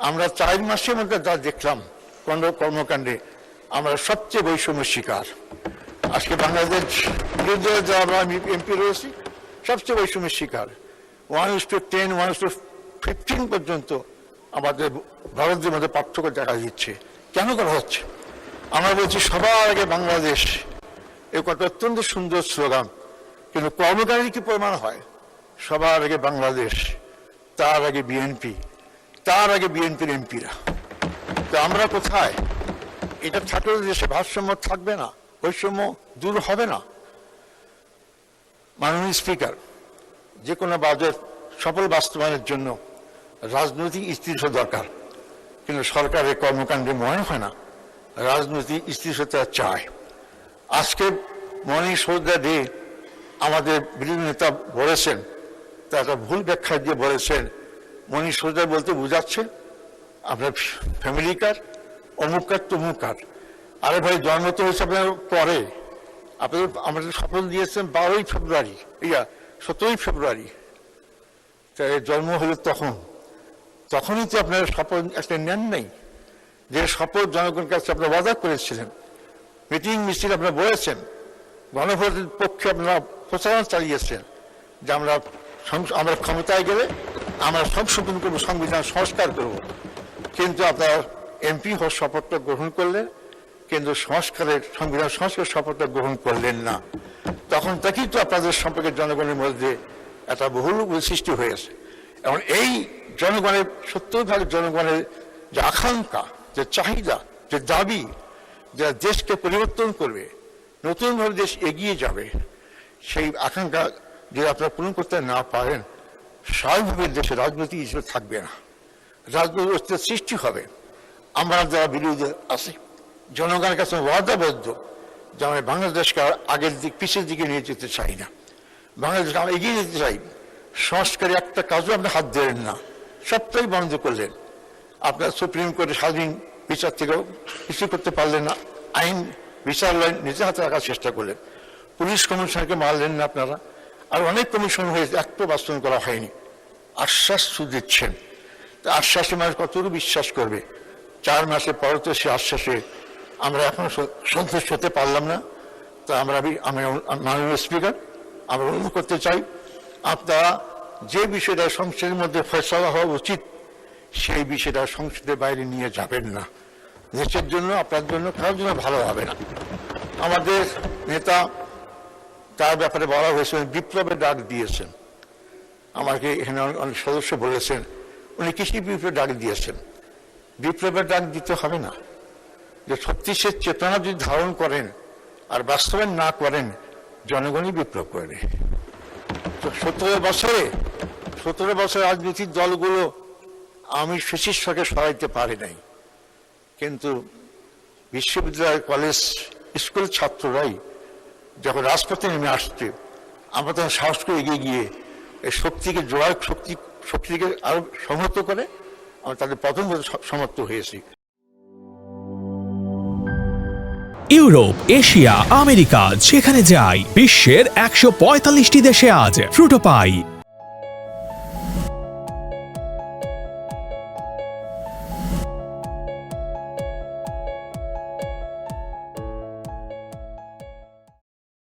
আমরা 4 মাসের মধ্যে যা দেখলাম কর্মকাণ্ডে আমরা সবচেয়ে বৈষম্যের শিকার। আজকে বাংলাদেশ বিরুদ্ধে যারা আমরা এমপি রয়েছি সবচেয়ে বৈষম্যের শিকার। 1:10, 1:15 পর্যন্ত আমাদের ভারতের মধ্যে পার্থক্য দেখা দিচ্ছে। কেন করা হচ্ছে? আমরা বলছি সবার আগে বাংলাদেশ, এ কথা অত্যন্ত সুন্দর স্লোগান, কিন্তু কর্মকাণ্ডে কি প্রমাণ হয়? সবার আগে বাংলাদেশ, তার আগে বিএনপি, তার আগে বিএনপির এমপিরা। তো আমরা কোথায়? এটা থাকলে দেশে ভারসাম্য থাকবে না, বৈষম্য দূর হবে না। মাননীয় স্পিকার, যে কোনো বাজেট সফল বাস্তবায়নের জন্য রাজনৈতিক স্থিতিশীলতা দরকার, কিন্তু সরকারের কর্মকাণ্ডে মনে হয় না রাজনৈতিক স্থিতিশীলতা চায়। আজকে মর্নিং শোডা ডে আমাদের বিরোধী নেতা বলেছেন, তা একটা ভুল ব্যাখ্যা দিয়ে বলেছেন, মর্নিং শোডা বলতে বোঝাচ্ছে আপনার ফ্যামিলি কার্ড, অমুক কার্ড তমুক কার্ড। আরে ভাই, জন্ম তো হয়েছে আপনার পরে, আপনাদের আমাদের শপথ দিয়েছেন 12ই ফেব্রুয়ারি, 17ই ফেব্রুয়ারি। তাই জন্ম হলো তখনই তো আপনার শপথ একটা নেন নাই, যে শপথ জনগণের কাছে আপনারা ওয়াদা করেছিলেন, মিটিং মিছিল আপনারা বলেছেন, গণভোটের পক্ষে আপনারা প্রচারণা চালিয়েছেন যে আমরা ক্ষমতায় গেলে আমরা সংশোধন করবো, সংবিধান সংস্কার করব। কিন্তু আপনারা এমপি হওয়ার শপথটা গ্রহণ করলেন, কিন্তু সংবিধান সংস্কার শপথটা গ্রহণ করলেন না। তখন থেকেই তো আপনাদের সম্পর্কে জনগণের মধ্যে একটা বহুল সৃষ্টি হয়েছে। এবং এই জনগণের 70% জনগণের যে আকাঙ্ক্ষা, যে চাহিদা, যে দাবি, যারা দেশকে পরিবর্তন করবে, নতুনভাবে দেশ এগিয়ে যাবে, সেই আকাঙ্ক্ষা যদি আপনারা পূরণ করতে না পারেন, স্বাভাবিকভাবে দেশে রাজনৈতিক হিসেবে থাকবে না, রাজনৈতিক অস্তিত্বের সৃষ্টি হবে। আমরা যারা বিরোধী আছি, জনগণের কাছে ওয়াদাবদ্ধ যে আমরা বাংলাদেশকে আগের পিছের দিকে নিয়ে যেতে চাই না, বাংলাদেশকে আমরা এগিয়ে যেতে চাই। সংস্কারে একটা কাজও আপনি হাত দিলেন না, সবটাই বন্ধ করলেন। আপনার সুপ্রিম কোর্টে স্বাধীন বিচার থেকেও কিছু করতে পারলেন না, আইন বিচারালয় নিজে হাতে রাখার চেষ্টা করলেন, পুলিশ কমিশনকে মারলেন না আপনারা, আর অনেক কমিশন হয়েছে, একটু বাস্তবায়ন করা হয়নি। আশ্বাস দিচ্ছেন, তা আশ্বাসে মানুষ কতটুকু বিশ্বাস করবে? 4 মাসের পর তো সে আশ্বাসে আমরা এখনো সন্তুষ্ট হতে পারলাম না। তা আমি মাননীয় স্পিকার, আমরা অনুরোধ করতে চাই, আপনারা যে বিষয়টা সংসদের মধ্যে ফয়সালা হওয়া উচিত, সেই বিষয়টা সংসদের বাইরে নিয়ে যাবেন না। দেশের জন্য, আপনার জন্য, কারোর জন্য ভালো হবে না। আমাদের নেতা, তার ব্যাপারে বলা হয়েছে বিপ্লবের ডাক দিয়েছেন। আমাকে এখানে অনেক সদস্য বলেছেন উনি কৃষি বিপ্লবের ডাক দিয়েছেন। বিপ্লবের ডাক দিতে হবে না, যে সত্যি সে চেতনা যদি ধারণ করেন আর বাস্তবায়ন না করেন, জনগণই বিপ্লব করবে। 17 বছরে রাজনৈতিক দলগুলো আমি ফ্যাসিস্টকে সরাইতে পারি নাই, কিন্তু বিশ্ববিদ্যালয়, কলেজ, স্কুল ছাত্ররাই যখন রাজপথে নেমে আসছে, আমরা তখন সাহস করে এগিয়ে গিয়ে এই শক্তিকে শক্তিকে আরো সংহত করে আমরা তাদের প্রথম সমর্থ হয়েছি। ইউরোপ, এশিয়া, আমেরিকা, যেখানে যাই, বিশ্বের 145টি দেশে আজ ফ্রুটো পাই।